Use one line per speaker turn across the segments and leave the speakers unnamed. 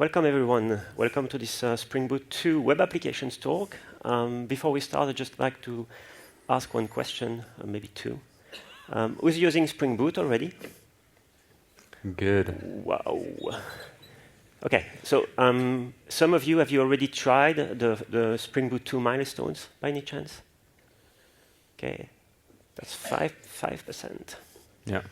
Welcome everyone. Welcome to this Spring Boot 2 web applications talk. Before we start, I'd just like to ask one question, maybe two. Who's using Spring Boot already?
Good.
Wow. Okay, so some of you, have you already tried the Spring Boot 2 milestones by any chance? Okay, that's 5%.
Yeah.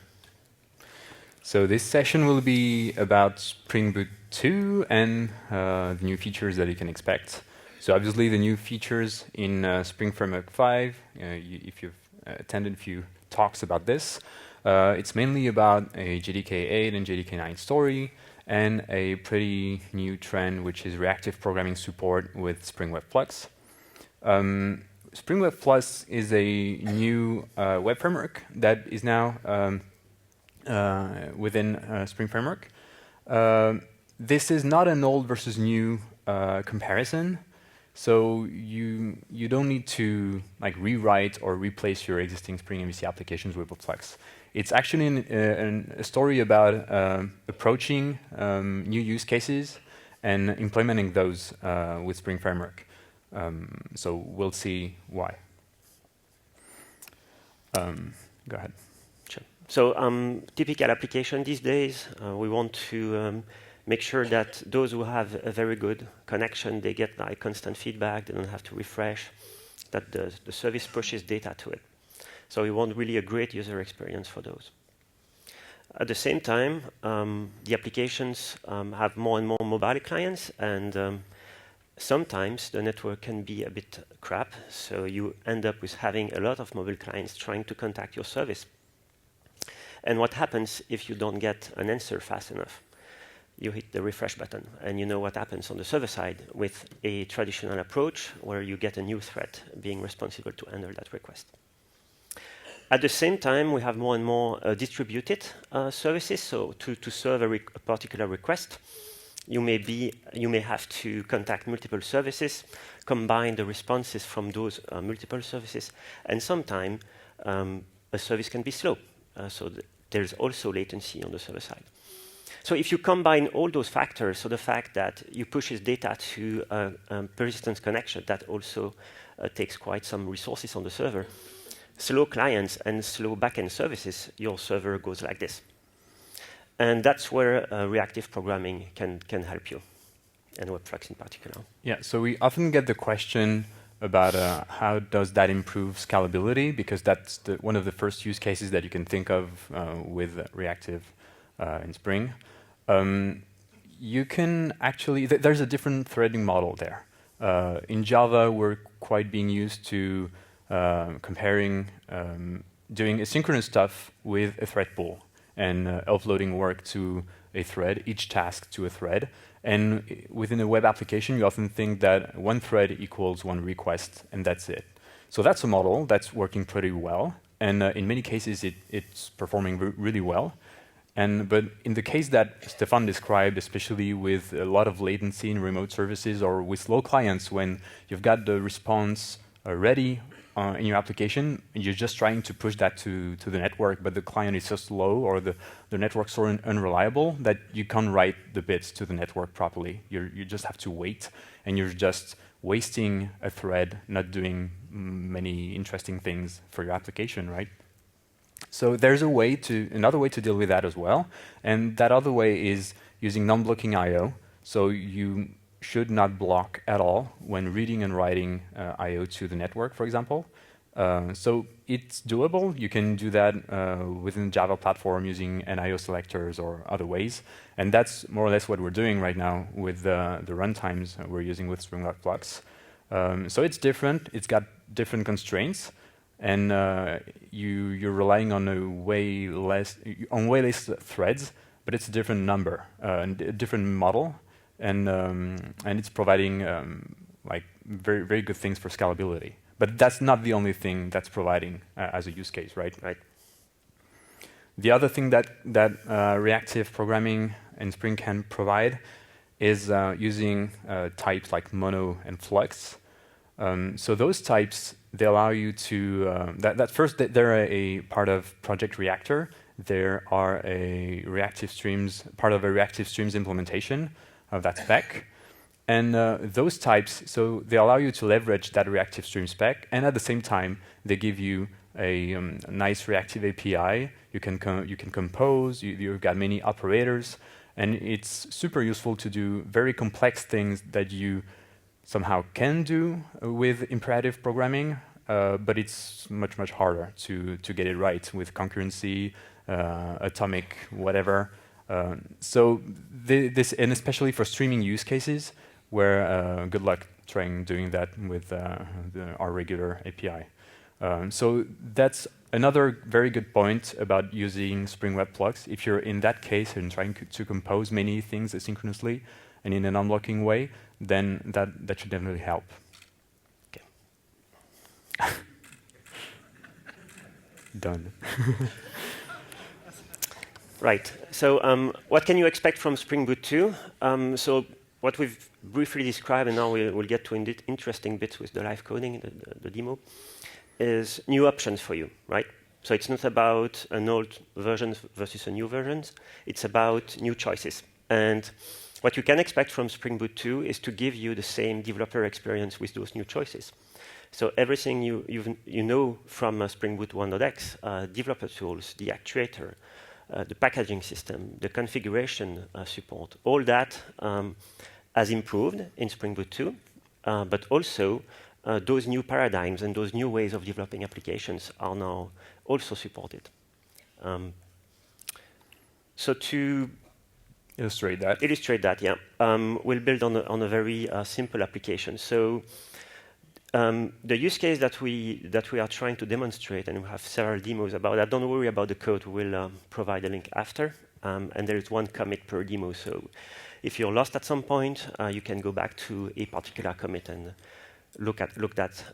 So this session will be about Spring Boot 2 and the new features that you can expect. So obviously the new features in Spring Framework 5, if you've attended a few talks about this, it's mainly about a JDK 8 and JDK 9 story and a pretty new trend, which is reactive programming support with Spring WebFlux. Spring WebFlux is a new web framework that is now within Spring Framework. This is not an old versus new comparison, so you don't need to like rewrite or replace your existing Spring MVC applications with WebFlux. It's actually a story about approaching new use cases and implementing those with Spring Framework. So we'll see why. Go ahead.
Sure. So typical application these days, we want to make sure that those who have a very good connection, they get like constant feedback, they don't have to refresh, that the service pushes data to it. So we want really a great user experience for those. At the same time, the applications have more and more mobile clients, and sometimes the network can be a bit crap, so you end up with having a lot of mobile clients trying to contact your service. And what happens if you don't get an answer fast enough? You hit the refresh button, and you know what happens on the server side with a traditional approach where you get a new thread being responsible to handle that request. At the same time, we have more and more distributed services. So to serve a particular request, you may have to contact multiple services, combine the responses from those multiple services, and sometimes a service can be slow. So there's also latency on the server side. So if you combine all those factors, so the fact that you push data to a persistence connection, that also takes quite some resources on the server, slow clients and slow backend services, your server goes like this. And that's where reactive programming can help you, and WebFlux in particular.
Yeah, so we often get the question about how does that improve scalability, because that's one of the first use cases that you can think of with reactive in Spring. You can actually, there's a different threading model there. In Java, we're quite being used to comparing, doing asynchronous stuff with a thread pool and offloading work to a thread, each task to a thread. And within a web application, you often think that one thread equals one request, and that's it. So that's a model that's working pretty well. And in many cases, it's performing really well. But in the case that Stéphane described, especially with a lot of latency in remote services or with slow clients, when you've got the response ready in your application, and you're just trying to push that to the network, but the client is so slow or the network's so unreliable that you can't write the bits to the network properly. You just have to wait, and you're just wasting a thread, not doing many interesting things for your application, right? So there's another way to deal with that as well, and that other way is using non-blocking I/O. So you should not block at all when reading and writing I/O to the network, for example. So it's doable. You can do that within the Java platform using NIO selectors or other ways, and that's more or less what we're doing right now with the runtimes we're using with Spring WebFlux. So it's different. It's got different constraints. And you're relying on way less threads, but it's a different number, a different model, and it's providing like very good things for scalability. But that's not the only thing that's providing as a use case, right? Right. The other thing that reactive programming in Spring can provide is using types like mono and flux. So those types, they allow you to, first, they're a part of Project Reactor. There are part of a reactive streams implementation. of that spec. And those types, so they allow you to leverage that reactive stream spec, and at the same time, they give you a nice reactive API. You can compose. You've got many operators, and it's super useful to do very complex things that you somehow can do with imperative programming, but it's much, much harder to get it right with concurrency, atomic, whatever. So this, and especially for streaming use cases, where good luck trying doing that with our regular API. So that's another very good point about using Spring WebFlux. If you're in that case and trying to compose many things asynchronously and in an unblocking way, then that should definitely help. Okay. Done.
Right. So what can you expect from Spring Boot 2? So what we've briefly described, and now we'll get to interesting bits with the live coding, the demo, is new options for you, right? So it's not about an old version versus a new version. It's about new choices. And what you can expect from Spring Boot 2 is to give you the same developer experience with those new choices. So everything you know from Spring Boot 1.x, developer tools, the actuator, the packaging system, the configuration support, all that has improved in Spring Boot 2, but also those new paradigms and those new ways of developing applications are now also supported. So to
illustrate that,
yeah, we'll build on a very simple application. So the use case that we are trying to demonstrate, and we have several demos about that. Don't worry about the code. We'll provide a link after. And there is one commit per demo. So if you're lost at some point, you can go back to a particular commit and look that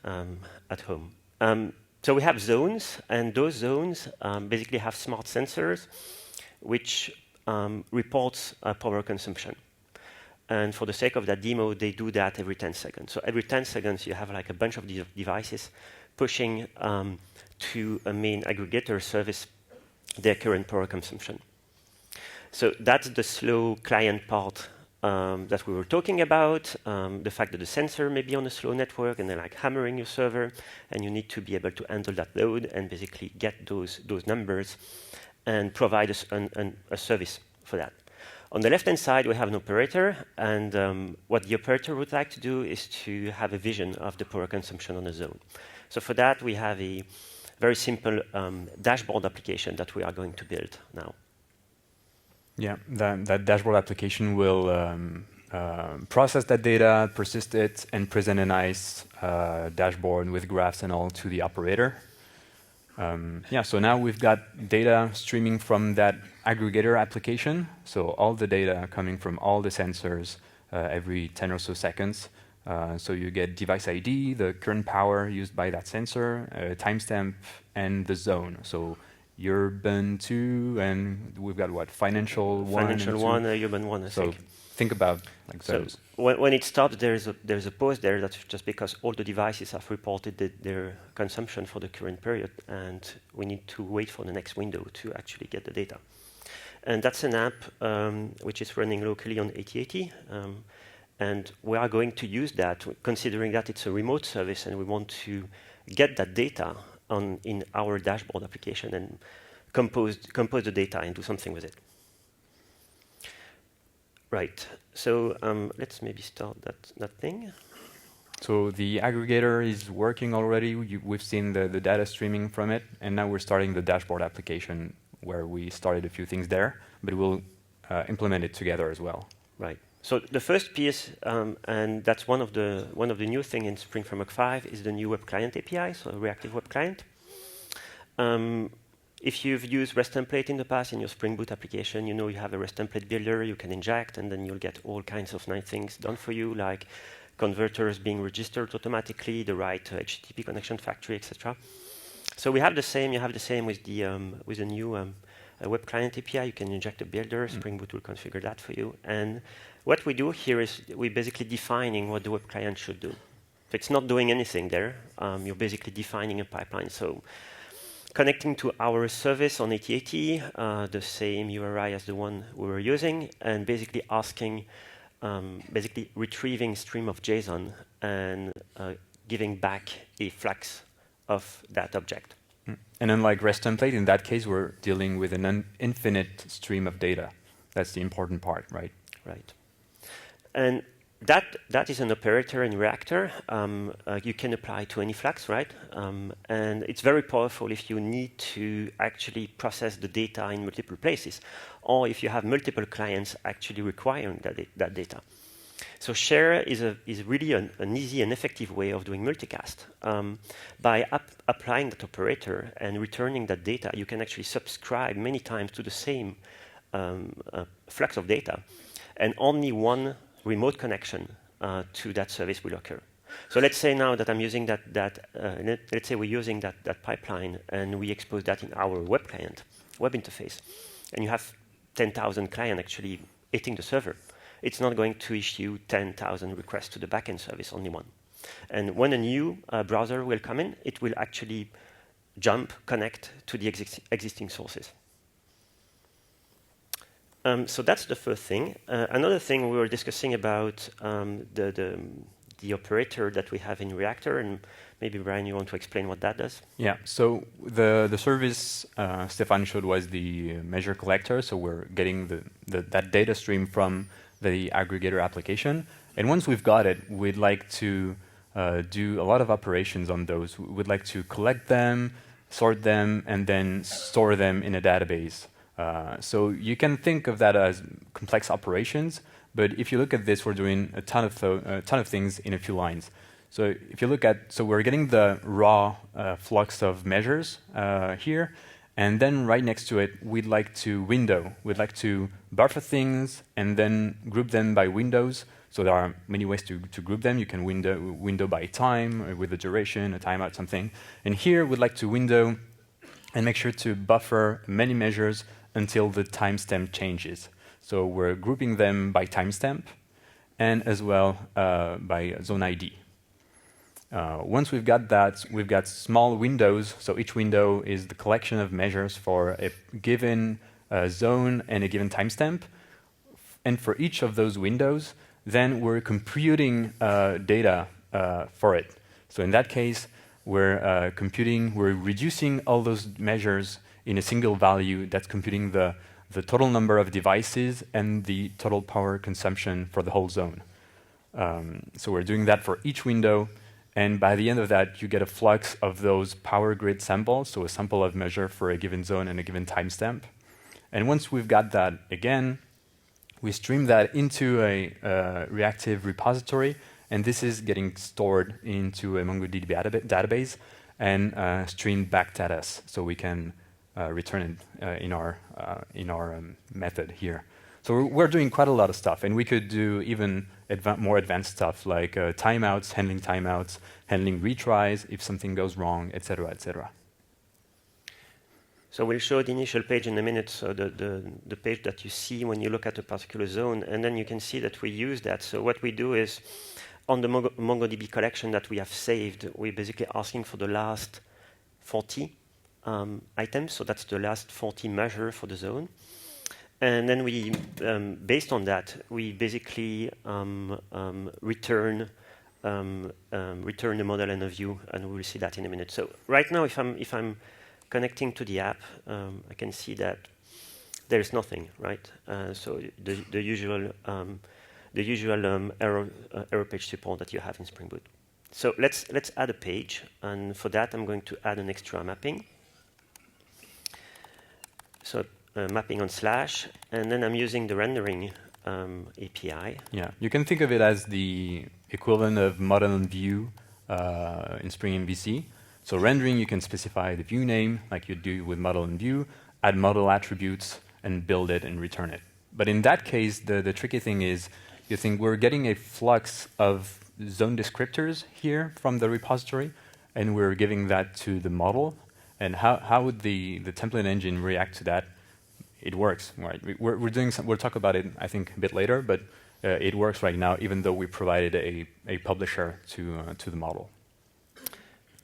at home. So we have zones, and those zones basically have smart sensors, which reports power consumption. And for the sake of that demo, they do that every 10 seconds. So every 10 seconds, you have like a bunch of devices pushing to a main aggregator service their current power consumption. So that's the slow client part that we were talking about, the fact that the sensor may be on a slow network and they're like hammering your server, and you need to be able to handle that load and basically get those numbers and provide a service for that. On the left-hand side, we have an operator, and what the operator would like to do is to have a vision of the power consumption on a zone. So for that, we have a very simple dashboard application that we are going to build now.
Yeah, that dashboard application will process that data, persist it, and present a nice dashboard with graphs and all to the operator. Yeah, so now we've got data streaming from that aggregator application. So all the data coming from all the sensors every 10 or so seconds. So you get device ID, the current power used by that sensor, timestamp, and the zone. So urban 2, and we've got what? Financial 1.
Financial 1, urban 1, I think.
So think about like those.
So when it stops, there's a pause there. That's just because all the devices have reported their consumption for the current period, and we need to wait for the next window to actually get the data. And that's an app which is running locally on 8080, and we are going to use that, considering that it's a remote service, and we want to get that data in our dashboard application and compose the data and do something with it. Right. So let's maybe start that thing.
So the aggregator is working already. We've seen the data streaming from it, and now we're starting the dashboard application where we started a few things there, but we'll implement it together as well.
Right. So the first piece, and that's one of the new things in Spring Framework 5, is the new web client API, so a reactive web client. If you've used REST template in the past in your Spring Boot application, you know you have a REST template builder you can inject, and then you'll get all kinds of nice things done for you, like converters being registered automatically, the right HTTP connection factory, etc. So we have the same. You have the same with the new web client API. You can inject a builder. Spring Boot will configure that for you. And what we do here is we're basically defining what the web client should do. So it's not doing anything there. You're basically defining a pipeline. So connecting to our service on 8080, the same URI as the one we were using, and basically asking basically retrieving stream of JSON and giving back a flux of that object.
And unlike REST template, in that case, we're dealing with an infinite stream of data. That's the important part, right?
Right. And that is an operator in Reactor. You can apply to any flux, right? And it's very powerful if you need to actually process the data in multiple places, or if you have multiple clients actually requiring that data. So share is really an easy and effective way of doing multicast. By applying that operator and returning that data, you can actually subscribe many times to the same flux of data, and only one remote connection to that service will occur. So let's say now that I'm using let's say we're using that pipeline and we expose that in our web client, web interface, and you have 10,000 clients actually hitting the server. It's not going to issue 10,000 requests to the backend service, only one. And when a new browser will come in, it will actually connect to the existing sources. So that's the first thing. Another thing we were discussing about the operator that we have in Reactor, and maybe Brian, you want to explain what that does?
Yeah. So the service Stéphane showed was the measure collector. So we're getting that data stream from the aggregator application, and once we've got it, we'd like to do a lot of operations on those. We'd like to collect them, sort them, and then store them in a database. So you can think of that as complex operations, but if you look at this, we're doing a ton of things in a few lines. So if you look at, so we're getting the raw flux of measures here, and then right next to it, we'd like to window. We'd like to buffer things and then group them by windows. So there are many ways to group them. You can window by time, with a duration, a timeout, something. And here, we'd like to window and make sure to buffer many measures until the timestamp changes. So we're grouping them by timestamp and as well by zone ID. Once we've got that, we've got small windows. So each window is the collection of measures for a given zone and a given timestamp. And for each of those windows, then we're computing data for it. So in that case, we're reducing all those measures in a single value that's computing the total number of devices and the total power consumption for the whole zone. So we're doing that for each window, and by the end of that, you get a flux of those power grid samples, so a sample of measure for a given zone and a given timestamp. And once we've got that again, we stream that into a reactive repository, and this is getting stored into a MongoDB database and streamed back at us, so we can return it in our method here. So we're doing quite a lot of stuff, and we could do even more advanced stuff like timeouts, handling retries if something goes wrong, etc., etc.
So we'll show the initial page in a minute, so the page that you see when you look at a particular zone, and then you can see that we use that. So what we do is, on the MongoDB collection that we have saved, we're basically asking for the last 40 items, so that's the last 40 measure for the zone. And then we, based on that, we basically return the model and a view, and we'll see that in a minute. So right now, if I'm connecting to the app, I can see that there's nothing, right? So the usual error page support that you have in Spring Boot. So let's add a page, and for that, I'm going to add an extra mapping. So mapping on /, and then I'm using the rendering API.
Yeah, you can think of it as the equivalent of model and view in Spring MVC. So rendering, you can specify the view name, like you do with model and view, add model attributes, and build it and return it. But in that case, the tricky thing is, you think we're getting a flux of zone descriptors here from the repository, and we're giving that to the model. And how would the template engine react to that? It works, right? We'll talk about it, I think, a bit later, but it works right now, even though we provided a publisher to the model.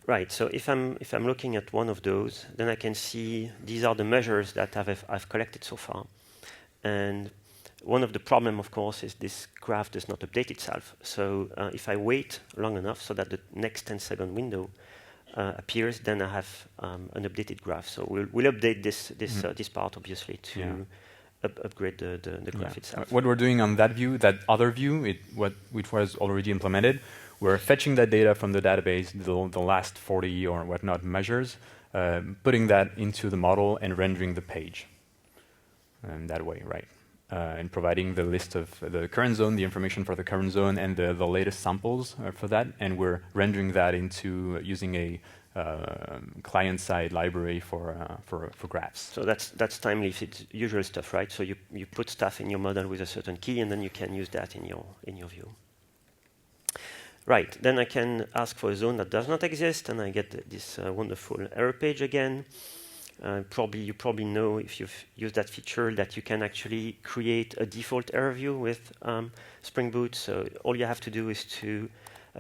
Right. So if I'm looking at one of those, then I can see these are the measures that I've collected so far, and one of the problems, of course, is this graph does not update itself. So if I wait long enough so that the next 10-second window appears, then I have an updated graph. So we'll update this part, obviously, to upgrade the graph itself.
What we're doing on that view, that other view, which was already implemented, we're fetching that data from the database, the last 40 or whatnot measures, putting that into the model and rendering the page. That way, right? And providing the list of the current zone, the information for the current zone, and the latest samples for that. And we're rendering that into using a client-side library for graphs.
So that's Thymeleaf. It's usual stuff, right? So you put stuff in your model with a certain key, and then you can use that in your view. Right. Then I can ask for a zone that does not exist, and I get this wonderful error page again. You probably know, if you've used that feature, that you can actually create a default error view with Spring Boot. So all you have to do is to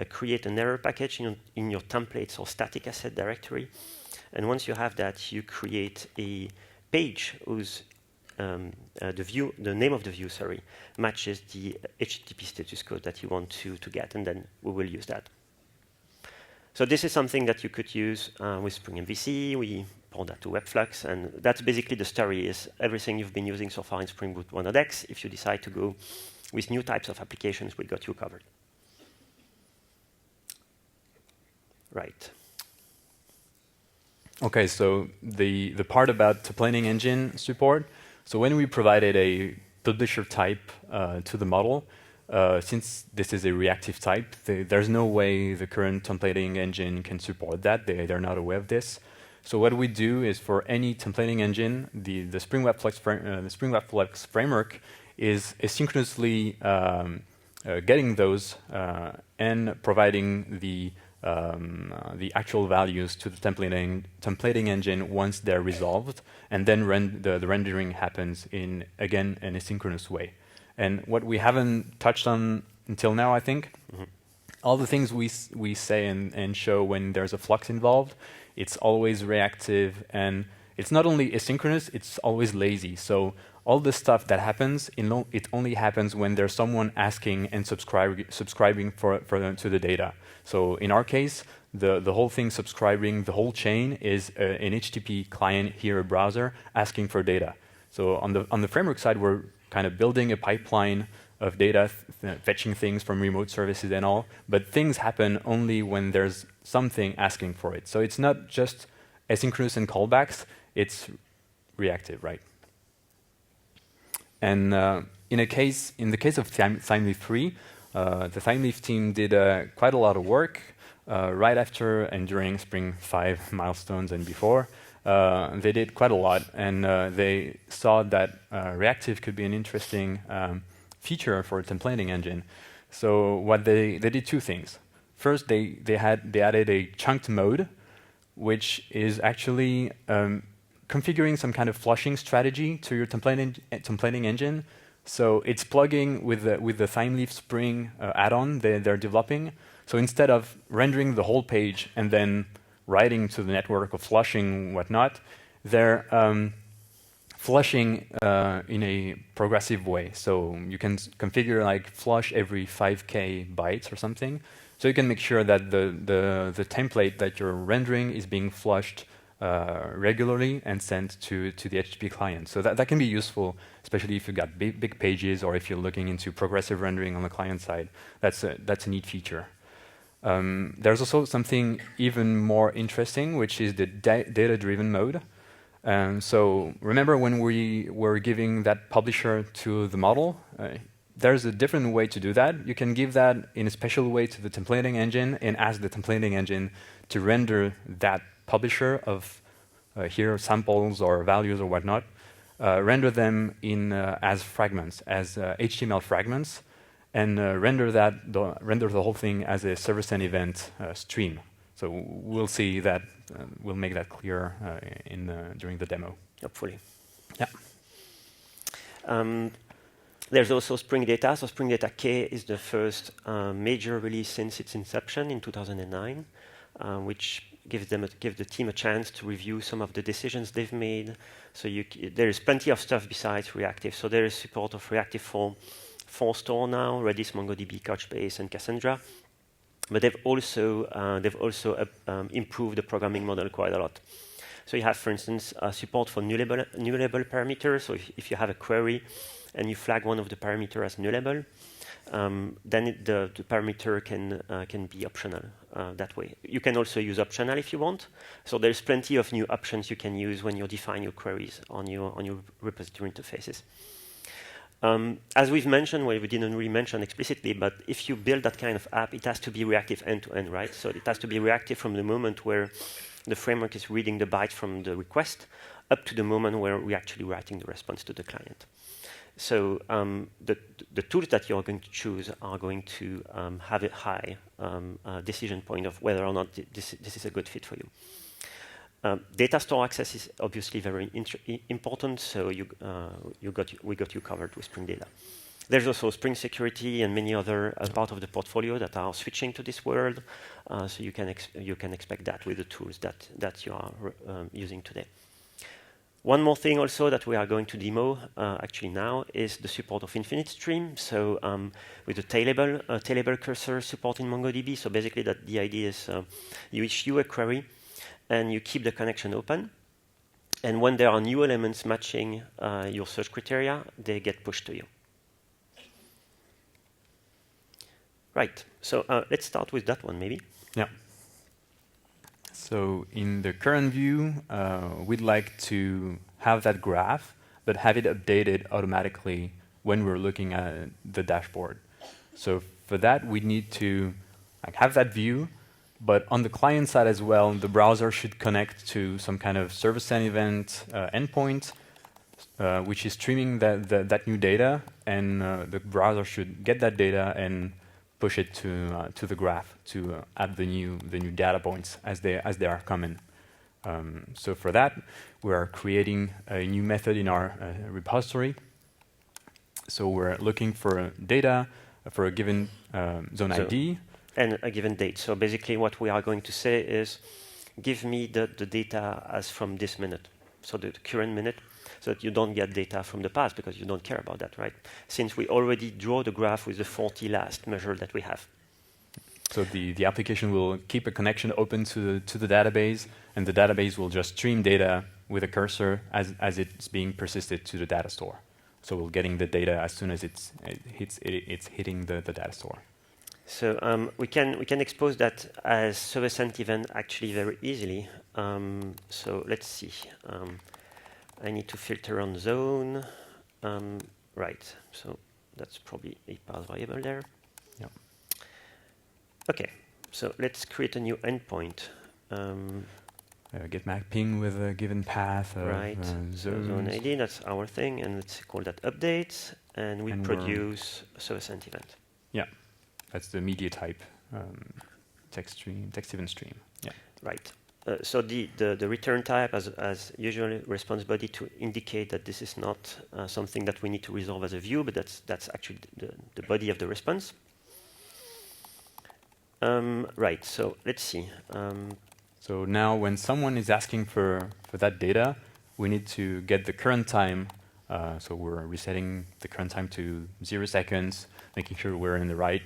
create an error package in your templates or static asset directory. And once you have that, you create a page whose the name of the view, matches the HTTP status code that you want to get, and then we will use that. So this is something that you could use with Spring MVC. We port that to WebFlux, and that's basically the story, is everything you've been using so far in Spring Boot 1.x. If you decide to go with new types of applications, we got you covered. Right.
Okay, so the part about templating engine support. So when we provided a publisher type to the model, since this is a reactive type, there's no way the current templating engine can support that. They're not aware of this. So what we do is, for any templating engine, the Spring WebFlux framework is asynchronously getting those and providing the actual values to the templating engine once they're resolved, and then the rendering happens in an asynchronous way. And what we haven't touched on until now, I think, all the things we say and show when there's a flux involved, it's always reactive, and it's not only asynchronous, it's always lazy. So all the stuff that happens, it only happens when there's someone asking and subscribing to the data. So in our case, the whole thing subscribing, the whole chain is an HTTP client, here a browser, asking for data. So on the framework side, we're kind of building a pipeline of data, fetching things from remote services and all, but things happen only when there's something asking for it. So it's not just asynchronous and callbacks, it's reactive, right? And in the case of Thymeleaf 3, the Thymeleaf team did quite a lot of work right after and during Spring 5 milestones and before. They did quite a lot, and they saw that reactive could be an interesting feature for a templating engine. So what they did two things. First, they added a chunked mode, which is actually configuring some kind of flushing strategy to your templating engine. So it's plugging with the Thymeleaf Spring add-on they're developing. So instead of rendering the whole page and then writing to the network or flushing whatnot, they're flushing in a progressive way. So you can configure like flush every 5K bytes or something. So you can make sure that the template that you're rendering is being flushed regularly and sent to the HTTP client. So that can be useful, especially if you've got big pages or if you're looking into progressive rendering on the client side. That's a neat feature. There's also something even more interesting, which is the data-driven mode. So remember when we were giving that publisher to the model? There's a different way to do that. You can give that in a special way to the templating engine and ask the templating engine to render that publisher of here samples or values or whatnot, render them in as fragments, as HTML fragments, and render the whole thing as a server-send event stream. So we'll see that. We'll make that clear during the demo.
Hopefully.
Yeah.
There's also Spring Data. So Spring Data K is the first major release since its inception in 2009, which give the team a chance to review some of the decisions they've made. So there is plenty of stuff besides reactive. So there is support of reactive for store now, Redis, MongoDB, Couchbase, and Cassandra. But they've also improved the programming model quite a lot. So you have, for instance, support for nullable parameters. So if you have a query and you flag one of the parameters as nullable, then the parameter can be optional that way. You can also use optional if you want. So there's plenty of new options you can use when you define your queries on your repository interfaces. As we've mentioned, well, we didn't really mention explicitly, but if you build that kind of app, it has to be reactive end-to-end, right? So it has to be reactive from the moment where the framework is reading the byte from the request up to the moment where we're actually writing the response to the client. So the tools that you're going to choose are going to have a high decision point of whether or not this is a good fit for you. Data store access is obviously very important, so we got you covered with Spring Data. There's also Spring Security and many other part of the portfolio that are switching to this world, so you can expect that with the tools that you are using today. One more thing also that we are going to demo actually now is the support of infinite stream. So with the tailable cursor support in MongoDB. So basically the idea is you issue a query and you keep the connection open. And when there are new elements matching your search criteria, they get pushed to you. Right. So let's start with that one, maybe.
Yeah. So in the current view, we'd like to have that graph, but have it updated automatically when we're looking at the dashboard. So for that, we need to have that view, but on the client side as well, the browser should connect to some kind of service-send event endpoint, which is streaming that new data, and the browser should get that data and push it to the graph to add the new data points as they are coming. So for that, we are creating a new method in our repository. So we're looking for data for a given zone ID
and a given date. So basically, what we are going to say is, give me the data as from this minute, so the current minute, so that you don't get data from the past because you don't care about that, right? Since we already draw the graph with the 40 last measure that we have.
So the application will keep a connection open to the database, and the database will just stream data with a cursor as it's being persisted to the data store. So we're getting the data as soon as it's hitting the data store. So
we can expose that as server-sent event actually very easily. So let's see. I need to filter on zone. Right. So that's probably a path variable there.
Yeah.
Okay. So let's create a new endpoint.
Get mapping with a given path of
zone ID. That's our thing, and let's call that updates. And we produce a server-sent event.
Yeah. That's the media type text event stream. Yeah.
Right. So the return type, as usual, response body to indicate that this is not something that we need to resolve as a view, but that's actually the body of the response. Right. So let's see.
So now, when someone is asking for that data, we need to get the current time. So we're resetting the current time to 0 seconds, making sure we're in the right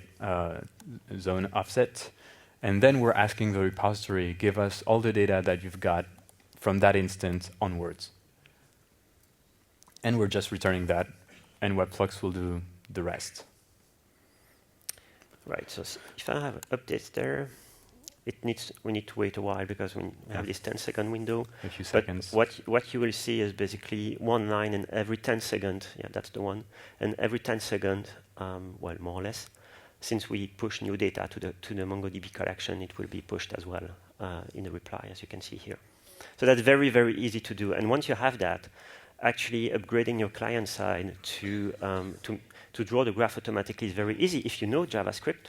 zone offset. And then we're asking the repository, give us all the data that you've got from that instance onwards. And we're just returning that, and WebFlux will do the rest.
Right, so if I have updates there, we need to wait a while because we have this 10-second window.
A few seconds.
What you will see is basically one line, and every 10 seconds, yeah, that's the one, and every 10 seconds, well, more or less, since we push new data to the MongoDB collection, it will be pushed as well in the reply, as you can see here. So that's very, very easy to do. And once you have that, actually upgrading your client side to draw the graph automatically is very easy if you know JavaScript,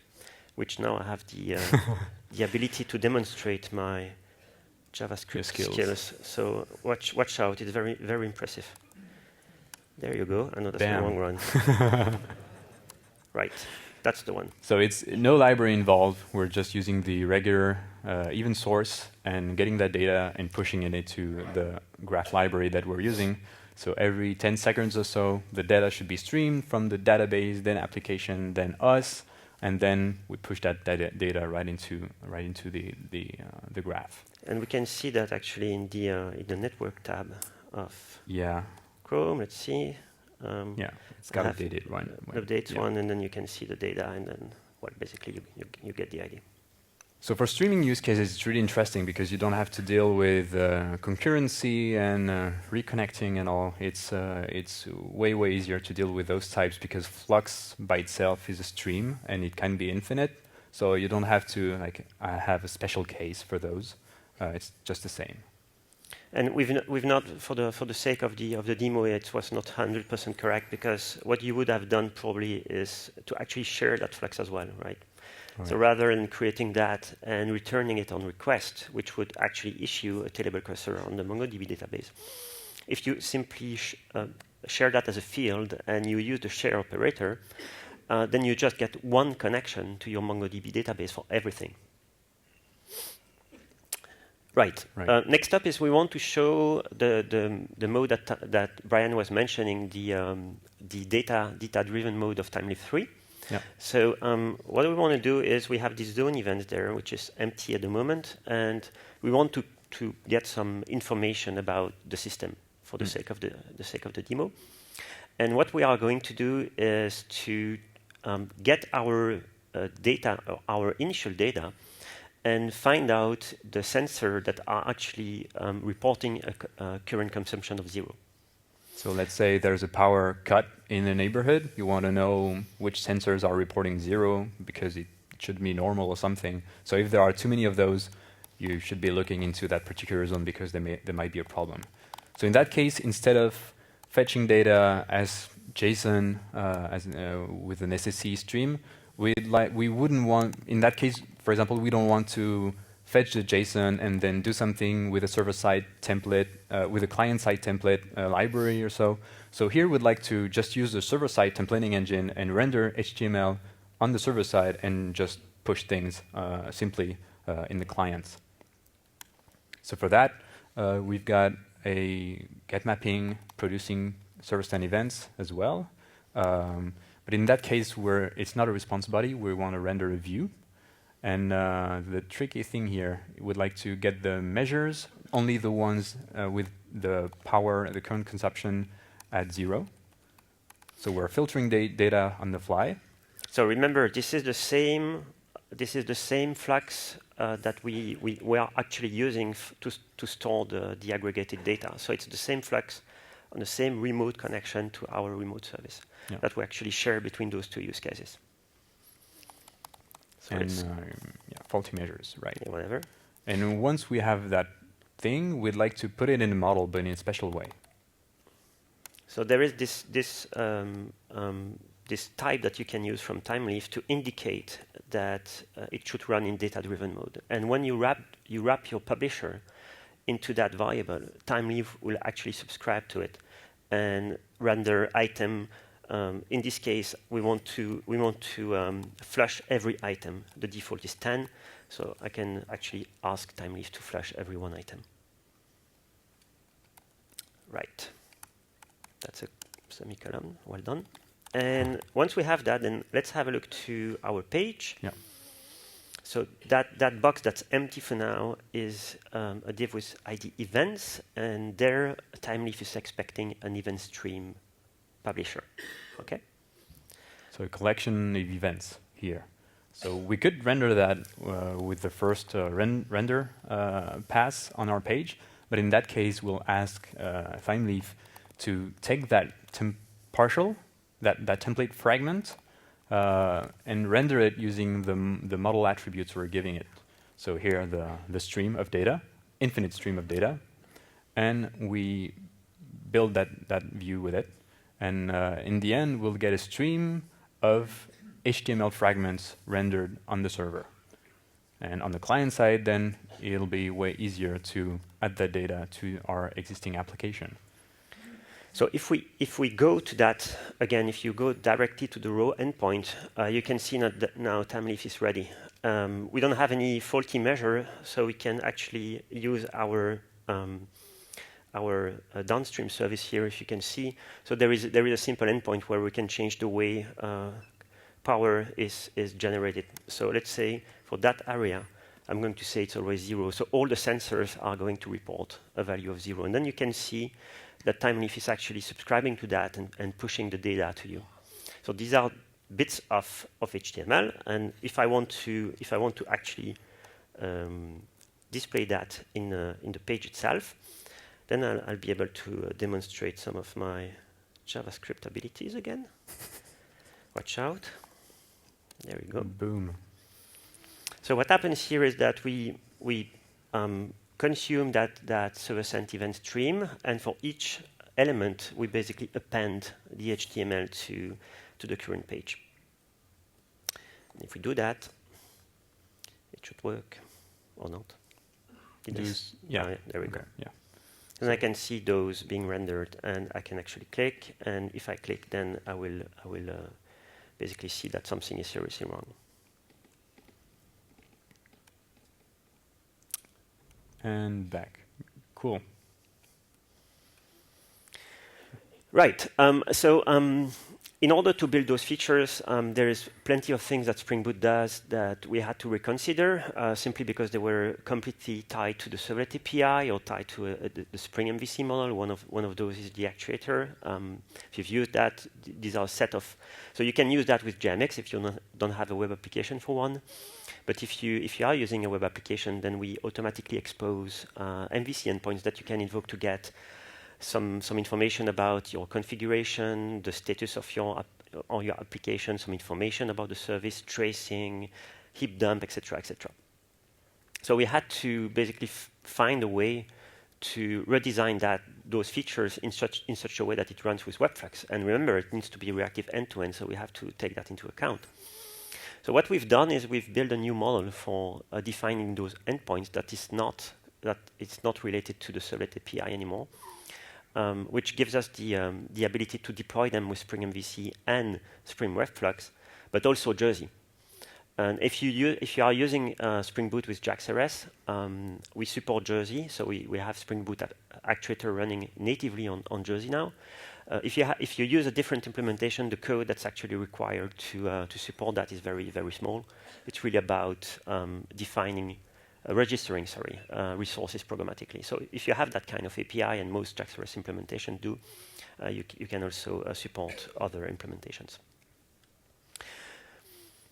which now I have the ability to demonstrate my JavaScript skills. So watch out, it's very, very impressive. There you go. I know that's the wrong run. Right. that's the one.
So it's no library involved. We're just using the regular even source and getting that data and pushing it into the graph library that we're using. So every 10 seconds or so, the data should be streamed from the database, then application, then us, and then we push that data right into the graph.
And we can see that actually in the network tab of Chrome. Let's see.
Yeah, it's got updated one.
Updates one, and then you can see the data, and then basically you get the idea.
So for streaming use cases, it's really interesting because you don't have to deal with concurrency and reconnecting and all. It's way easier to deal with those types because Flux by itself is a stream and it can be infinite. So you don't have to have a special case for those. It's just the same.
And we've not for the sake of the demo, it was not 100% correct because what you would have done probably is to actually share that Flux as well, right? So rather than creating that and returning it on request, which would actually issue a tailable cursor on the MongoDB database, if you simply share that as a field and you use the share operator, then you just get one connection to your MongoDB database for everything. Right. Next up is we want to show the mode that Brian was mentioning, the data-driven mode of Thymeleaf 3.
Yeah.
So what we want to do is we have this zone event there, which is empty at the moment, and we want to get some information about the system for the sake of the demo. And what we are going to do is to get our data, our initial data, and find out the sensor that are actually reporting a current consumption of 0.
So let's say there's a power cut in the neighborhood. You want to know which sensors are reporting 0 because it should be normal or something. So if there are too many of those, you should be looking into that particular zone because there might be a problem. So in that case, instead of fetching data as JSON with an SSE stream, we wouldn't want, in that case, for example, we don't want to fetch the JSON and then do something with a server-side template, with a client-side template library or so. So here we'd like to just use the server-side templating engine and render HTML on the server side and just push things simply in the clients. So for that, we've got a get mapping producing server-side events as well. But in that case, where it's not a response body, we want to render a view. And the tricky thing here, we'd like to get the measures, only the ones with the power, the current consumption at 0. So we're filtering data on the fly.
So remember, this is the same Flux that we are actually using to store the aggregated data. So it's the same Flux on the same remote connection to our remote service that we actually share between those two use cases. So
and faulty measures, right?
Yeah, whatever.
And once we have that thing, we'd like to put it in a model, but in a special way.
So there is this type that you can use from Thymeleaf to indicate that it should run in data-driven mode. And when you wrap your publisher into that variable, Thymeleaf will actually subscribe to it and render item. In this case, we want to flush every item. The default is 10, so I can actually ask Thymeleaf to flush every one item. Right. That's a semicolon. Well done. And once we have that, then let's have a look to our page.
Yeah.
So that box that's empty for now is a div with ID events, and there Thymeleaf is expecting an event stream publisher. Okay.
So a collection of events here. So we could render that with the first render pass on our page, but in that case, we'll ask Thymeleaf to take that partial, that template fragment, and render it using the model attributes we're giving it. So here the stream of data, infinite stream of data, and we build that view with it. And in the end, we'll get a stream of HTML fragments rendered on the server. And on the client side, then it'll be way easier to add that data to our existing application.
So if we go to that again, if you go directly to the raw endpoint, you can see that now Thymeleaf is ready. We don't have any faulty measure, so we can actually use our downstream service here. If you can see, so there is a simple endpoint where we can change the way power is generated. So let's say for that area, I'm going to say it's always 0. So all the sensors are going to report a value of 0, and then you can see that Thymeleaf is actually subscribing to that and pushing the data to you. So these are bits of HTML, and if I want to actually display that in the page itself, then I'll be able to demonstrate some of my JavaScript abilities again. Watch out. There we go.
Boom.
So what happens here is that we consume that server-sent event stream, and for each element, we basically append the HTML to the current page. And if we do that, it should work, or not.
Yeah.
There we go.
Yeah.
And I can see those being rendered, and I can actually click, and if I click, then I will basically see that something is seriously wrong.
And back. Cool.
Right. In order to build those features, there is plenty of things that Spring Boot does that we had to reconsider, simply because they were completely tied to the Servlet API or tied to the Spring MVC model. One of those is the Actuator. If you've used that, these are a set of. So you can use that with JMX if you don't have a web application for one. But if you are using a web application, then we automatically expose MVC endpoints that you can invoke to get some information about your configuration, the status of your application, some information about the service, tracing, heap dump, etc., etc. So we had to basically find a way to redesign those features in such a way that it runs with WebFlux. And remember, it needs to be reactive end-to-end, so we have to take that into account. So what we've done is we've built a new model for defining those endpoints that it's not related to the Servlet API anymore, which gives us the ability to deploy them with Spring MVC and Spring WebFlux, but also Jersey. And if you are using Spring Boot with JAX-RS, we support Jersey, so we have Spring Boot Actuator running natively on Jersey now. If you use a different implementation, the code that's actually required to support that is very, very small. It's really about registering resources programmatically. So if you have that kind of API, and most JAX-RS implementations do, you can also support other implementations.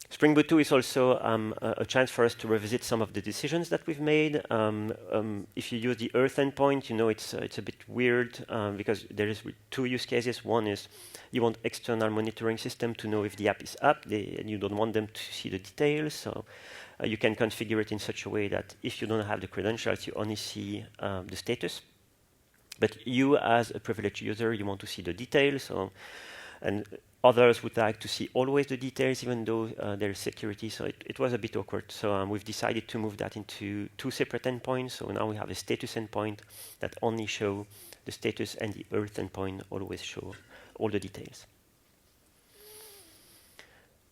Spring Boot 2 is also a chance for us to revisit some of the decisions that we've made. If you use the Earth endpoint, you know it's a bit weird because there is two use cases. One is you want external monitoring system to know if the app is up, and you don't want them to see the details. So you can configure it in such a way that if you don't have the credentials, you only see the status. But you, as a privileged user, you want to see the details. And others would like to see always the details, even though there's security. So it was a bit awkward. So we've decided to move that into two separate endpoints. So now we have a status endpoint that only show the status, and the Earth endpoint always show all the details.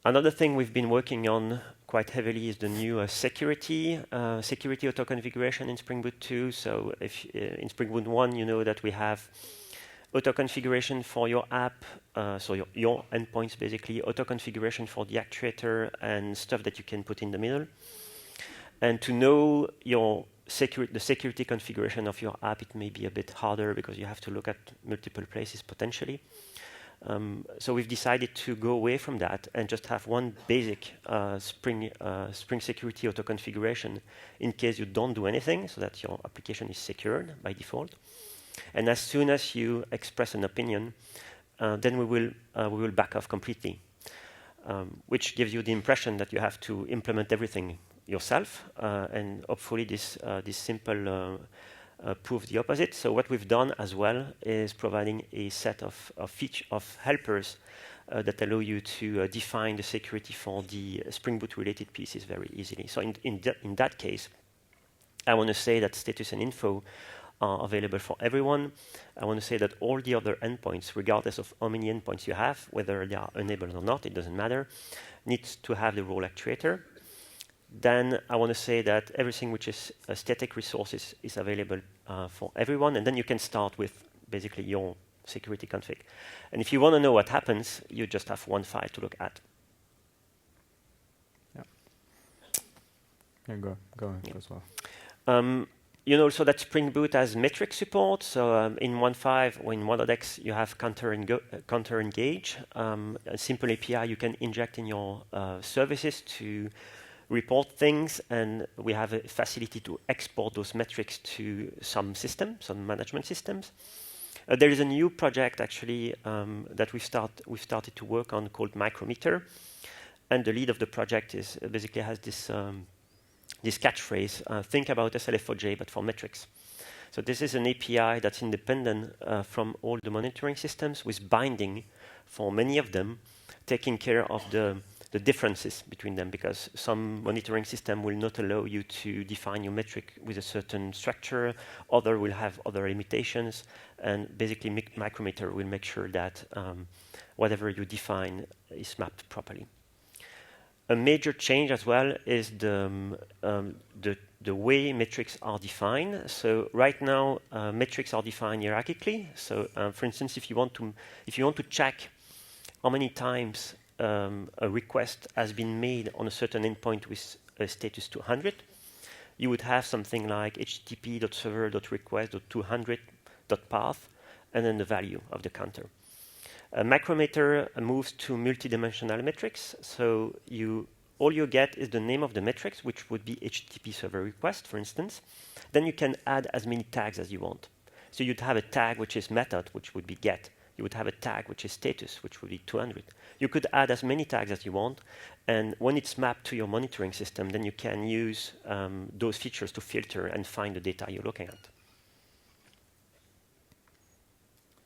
Another thing we've been working on quite heavily is the new security auto configuration in Spring Boot 2. So if in Spring Boot 1, you know that we have auto configuration for your app, so your endpoints basically, auto configuration for the actuator and stuff that you can put in the middle. And to know the security configuration of your app, it may be a bit harder because you have to look at multiple places potentially. So we've decided to go away from that and just have one basic Spring security auto configuration in case you don't do anything, so that your application is secured by default. And as soon as you express an opinion, then we will back off completely, which gives you the impression that you have to implement everything yourself, and hopefully this simple proves the opposite. So what we've done as well is providing a set of helpers that allow you to define the security for the Spring Boot related pieces very easily. So in that case, I want to say that status and info are available for everyone. I want to say that all the other endpoints, regardless of how many endpoints you have, whether they are enabled or not, it doesn't matter, needs to have the role actuator. Then I want to say that everything which is static resources is available for everyone, and then you can start with basically your security config. And if you want to know what happens, you just have one file to look at.
Yeah, go as well.
You know also that Spring Boot has metric support. So in 1.5 or in 1.x, you have counter engage, a simple API you can inject in your services to report things, and we have a facility to export those metrics to some management systems. There is a new project actually that we've started to work on called Micrometer, and the lead of the project is basically has this catchphrase: think about SLF4J but for metrics. So this is an API that's independent from all the monitoring systems, with binding for many of them, taking care of the differences between them, because some monitoring system will not allow you to define your metric with a certain structure, other will have other limitations, and basically Micrometer will make sure that whatever you define is mapped properly. A major change as well is the way metrics are defined. So right now, metrics are defined hierarchically. So for instance, if you want to check how many times a request has been made on a certain endpoint with a status 200, you would have something like http://server.request.200.path, and then the value of the counter. Micrometer moves to multidimensional metrics, so all you get is the name of the metrics, which would be HTTP server request, for instance. Then you can add as many tags as you want. So you'd have a tag which is method, which would be get. You would have a tag which is status, which would be 200. You could add as many tags as you want, and when it's mapped to your monitoring system, then you can use those features to filter and find the data you're looking at.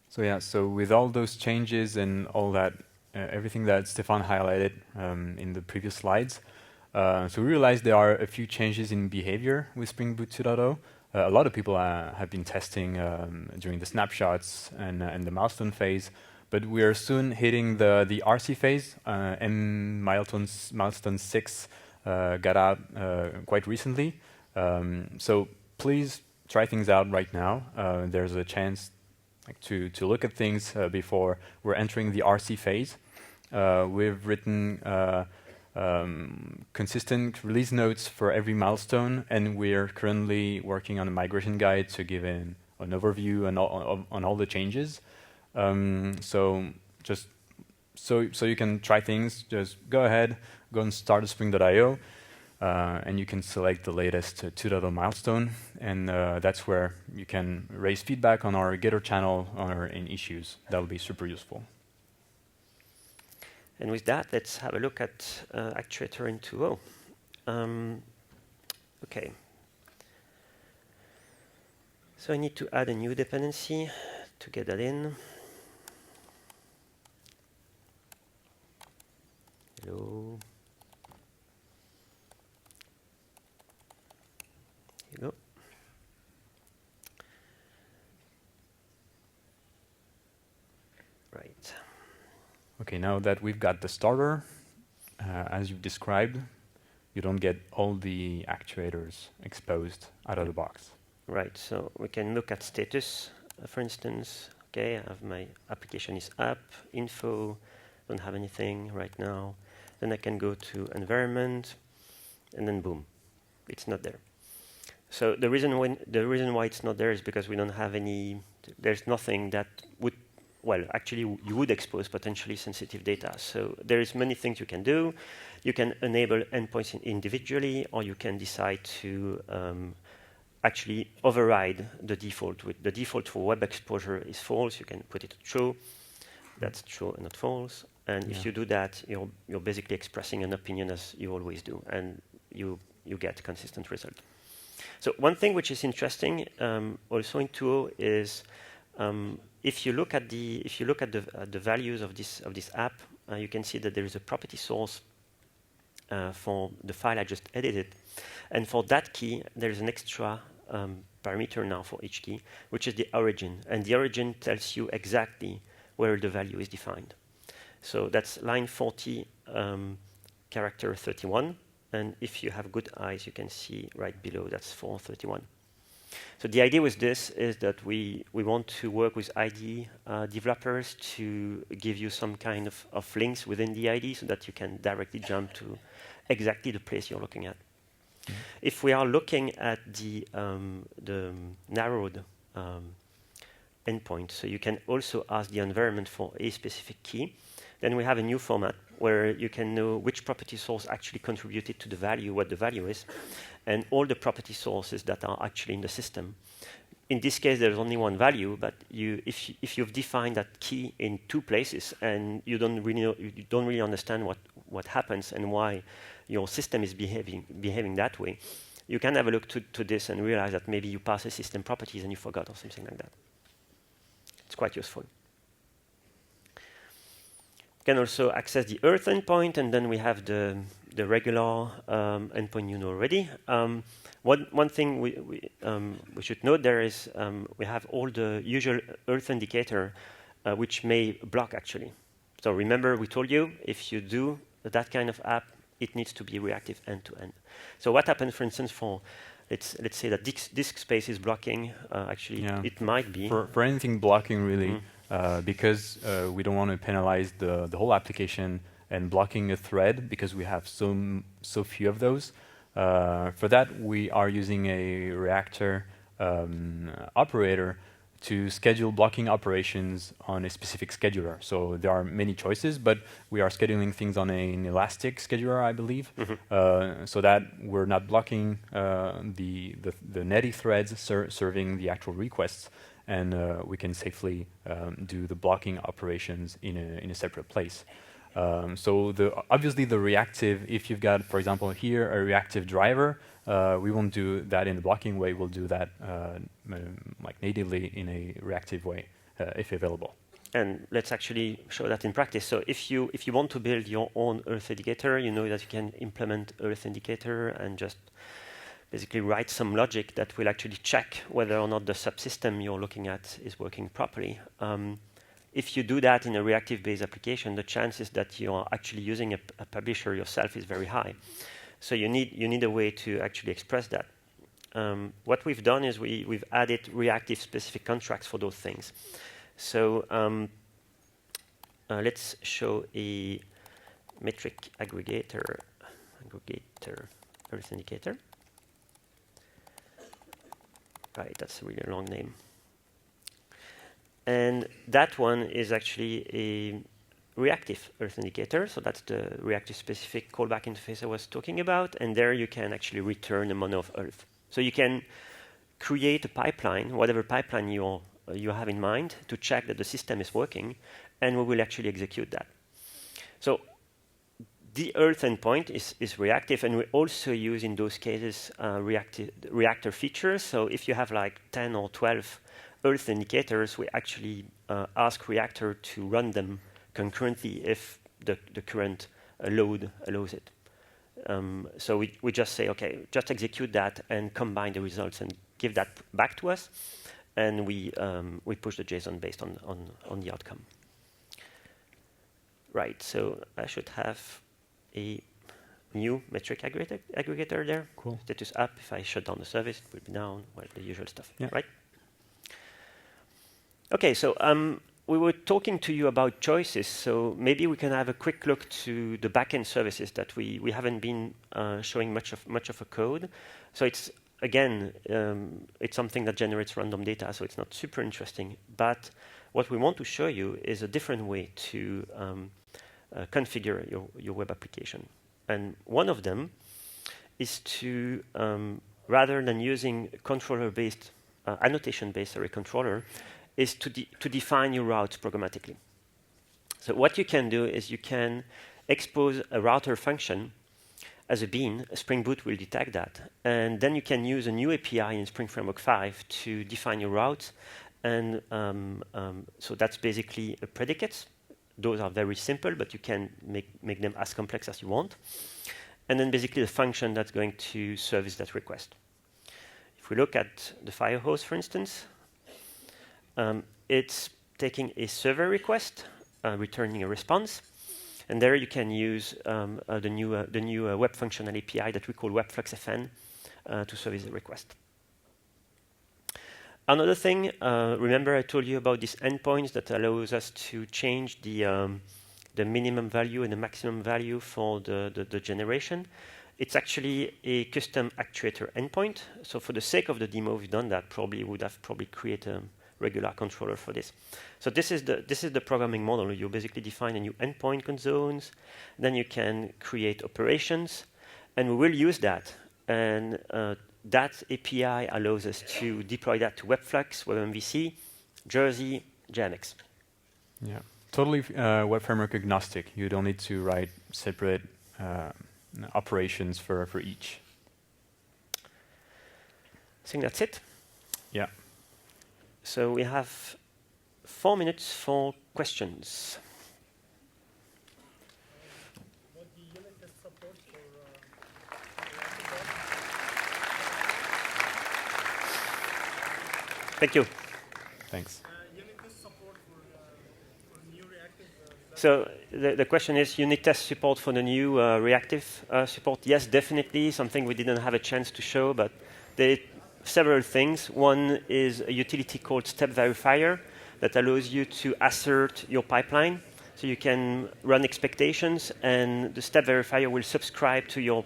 So yeah, so with all those changes and all that, everything that Stéphane highlighted in the previous slides, so we realized there are a few changes in behavior with Spring Boot 2.0. A lot of people have been testing during the snapshots and the milestone phase, but we are soon hitting the RC phase, and milestone 6 got out quite recently. So please try things out right now. There's a chance to look at things before we're entering the RC phase. We've written consistent release notes for every milestone, and we're currently working on a migration guide to give an overview on all the changes. So just so you can try things, just go ahead, go and start a Spring.io, and you can select the latest 2.0 milestone, and that's where you can raise feedback on our Gitter channel or in issues. That will be super useful.
And with that, let's have a look at Actuator in 2.0. Okay. So I need to add a new dependency to get that in. Hello. Here you go. Right.
Okay, now that we've got the starter, as you've described, you don't get all the actuators exposed out of the box.
Right, so we can look at status, for instance. Okay, I have my application is up, info, don't have anything right now. Then I can go to environment, and then boom, it's not there. So the reason why it's not there is because we don't have any. There's nothing that would. Well, actually, you would expose potentially sensitive data. So there is many things you can do. You can enable endpoints individually, or you can decide to actually override the default. The default for web exposure is false. You can put it true. That's true and not false. And if you do that, you're basically expressing an opinion as you always do, and you get a consistent result. So one thing which is interesting also in 2.0 is if you look at the values of this app, you can see that there is a property source for the file I just edited, and for that key there is an extra parameter now for each key, which is the origin. And the origin tells you exactly where the value is defined. So that's line 40, character 31. And if you have good eyes, you can see right below, that's 431. So the idea with this is that we want to work with ID developers to give you some kind of links within the ID so that you can directly jump to exactly the place you're looking at. Mm-hmm. If we are looking at the narrowed endpoint, so you can also ask the environment for a specific key, then we have a new format where you can know which property source actually contributed to the value, what the value is, and all the property sources that are actually in the system. In this case, there's only one value, but if you've defined that key in two places and you don't really understand what happens and why your system is behaving that way, you can have a look to this and realize that maybe you pass a system properties and you forgot or something like that. It's quite useful. You can also access the Earth endpoint, and then we have the regular endpoint you know already. One thing we should note there is we have all the usual Earth indicator which may block actually. So remember we told you if you do that kind of app, it needs to be reactive end to end. So what happens, for instance, for let's say that disk space is blocking, actually it might be.
For anything blocking really, because we don't want to penalize the whole application and blocking a thread because we have so few of those. For that, we are using a reactor operator to schedule blocking operations on a specific scheduler. So there are many choices, but we are scheduling things on an elastic scheduler, I believe, so that we're not blocking the Netty threads serving the actual requests, and we can safely do the blocking operations in a separate place. So obviously the reactive, if you've got, for example, here a reactive driver, we won't do that in the blocking way. We'll do that like natively in a reactive way, if available.
And let's actually show that in practice. So if you want to build your own Earth indicator, you know that you can implement Earth indicator and just basically write some logic that will actually check whether or not the subsystem you're looking at is working properly. If you do that in a reactive-based application, the chances that you are actually using a publisher yourself is very high. So you need a way to actually express that. What we've done is we've added reactive specific contracts for those things. So let's show a metric aggregator Earth indicator. Right, that's a really long name. And that one is actually a reactive Earth indicator. So that's the reactive specific callback interface I was talking about. And there you can actually return a mono of Earth. So you can create a pipeline, whatever pipeline you have in mind, to check that the system is working, and we will actually execute that. So the Earth endpoint is reactive, and we also use in those cases reactor features. So if you have like 10 or 12 Earth indicators, we actually ask reactor to run them concurrently if the current load allows it. So we just say, okay, just execute that and combine the results and give that back to us, and we push the JSON based on the outcome. Right, so I should have a new metric aggregator there.
Cool.
Status up. If I shut down the service, it will be down. Well, the usual stuff, right? Okay, so we were talking to you about choices, so maybe we can have a quick look to the backend services that we haven't been showing much of a code. So it's again, it's something that generates random data, so it's not super interesting. But what we want to show you is a different way to configure your web application. And one of them is to, rather than using controller-based, annotation-based controller, is to define your routes programmatically. So what you can do is you can expose a router function as a bean. Spring Boot will detect that. And then you can use a new API in Spring Framework 5 to define your routes. And so that's basically a predicates. Those are very simple, but you can make them as complex as you want. And then basically the function that's going to service that request. If we look at the Firehose, for instance, it's taking a server request, returning a response, and there you can use the new web functional API that we call WebFlux.fn to service the request. Another thing, remember I told you about these endpoints that allows us to change the minimum value and the maximum value for the generation. It's actually a custom actuator endpoint. So for the sake of the demo, we've done that. Probably would have created a regular controller for this. So this is the programming model. You basically define a new endpoint zones, then you can create operations, and we will use that. And that API allows us to deploy that to WebFlux, WebMVC, Jersey, JMX.
Yeah, totally web framework agnostic. You don't need to write separate operations for each.
I think that's it.
Yeah.
So we have 4 minutes for questions.
What the unit test support for
Thank you.
Thanks.
unit test support for new reactive?
So the question is unit test support for the new reactive support. Yes, definitely something we didn't have a chance to show, but there are several things. One is a utility called step verifier that allows you to assert your pipeline. So you can run expectations, and the step verifier will subscribe to your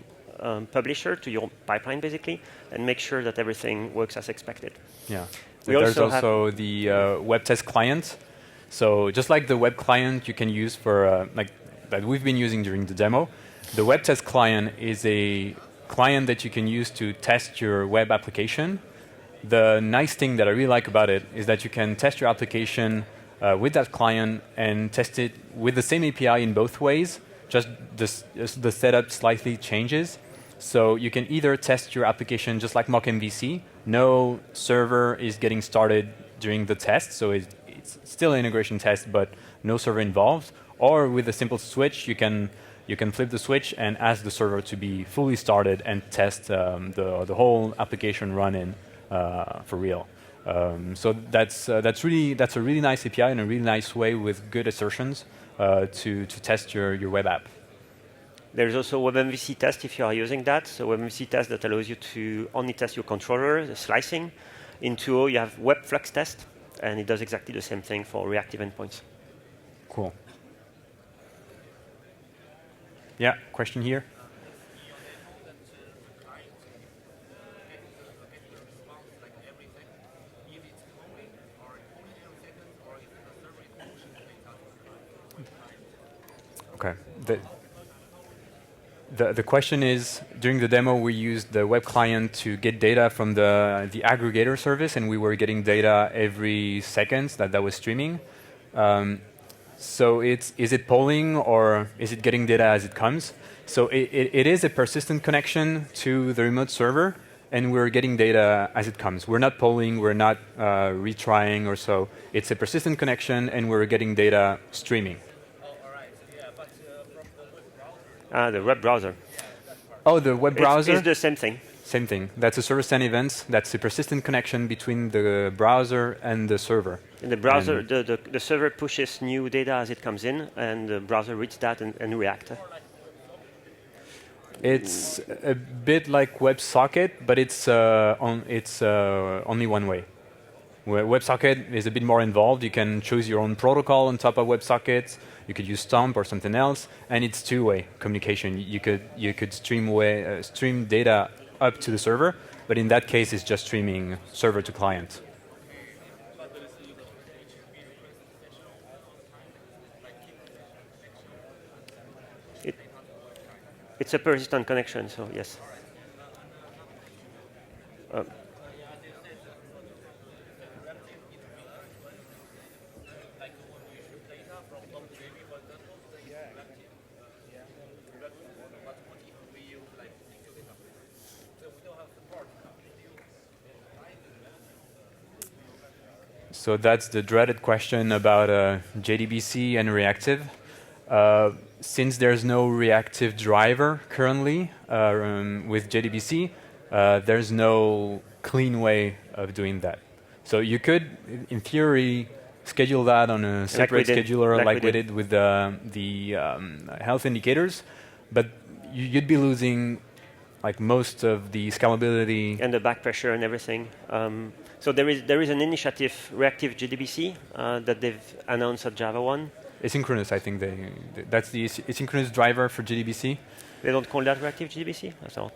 publisher, to your pipeline basically, and make sure that everything works as expected.
Yeah.
There's
also the web test client. So just like the web client you can use for like that we've been using during the demo, the web test client is a client that you can use to test your web application. The nice thing that I really like about it is that you can test your application with that client and test it with the same API in both ways, just the setup slightly changes. So you can either test your application just like mock MVC, no server is getting started during the test, so it's still an integration test, but no server involved. Or with a simple switch, you can flip the switch and ask the server to be fully started and test the whole application running for real. So that's a really nice API and a really nice way with good assertions to test your web app.
There's also WebMVC test if you are using that. So WebMVC test that allows you to only test your controller, the slicing. In 2.0 you have WebFlux test, and it does exactly the same thing for reactive endpoints.
Cool. Yeah, question here. Okay. The question is, during the demo, we used the web client to get data from the aggregator service, and we were getting data every second that was streaming. So is it polling, or is it getting data as it comes? So it is a persistent connection to the remote server, and we're getting data as it comes. We're not polling, we're not retrying or so. It's a persistent connection, and we're getting data streaming.
The web browser.
Oh, the web browser?
It's the same thing.
Same thing. That's a server-send event. That's a persistent connection between the browser and the server.
In the browser, the server pushes new data as it comes in, and the browser reads that and reacts.
It's a bit like WebSocket, but it's only one way. WebSocket is a bit more involved. You can choose your own protocol on top of WebSocket. You could use Stomp or something else, and it's two-way communication. You could stream data up to the server, but in that case, it's just streaming server to client.
It's a persistent connection, so yes.
So that's the dreaded question about JDBC and reactive. Since there's no reactive driver currently with JDBC, there's no clean way of doing that. So you could, in theory, schedule that on a separate scheduler like we did with the health indicators, but you'd be losing like most of the scalability
and the back pressure and everything. So there is an initiative, reactive JDBC, that they've announced at Java 1.
Asynchronous, I think that's the asynchronous driver for JDBC.
They don't call that reactive JDBC? I thought.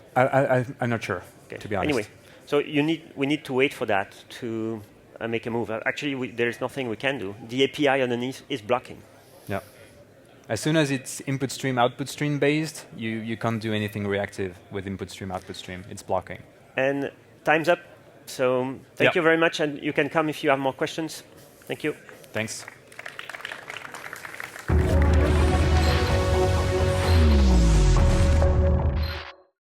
I'm not sure, to be honest.
Anyway, so we need to wait for that to make a move. Actually, there's nothing we can do. The API underneath is blocking.
Yeah. As soon as it's input stream, output stream based, you can't do anything reactive with input stream, output stream. It's blocking.
And time's up. So thank you very much. And you can come if you have more questions. Thank you.
Thanks.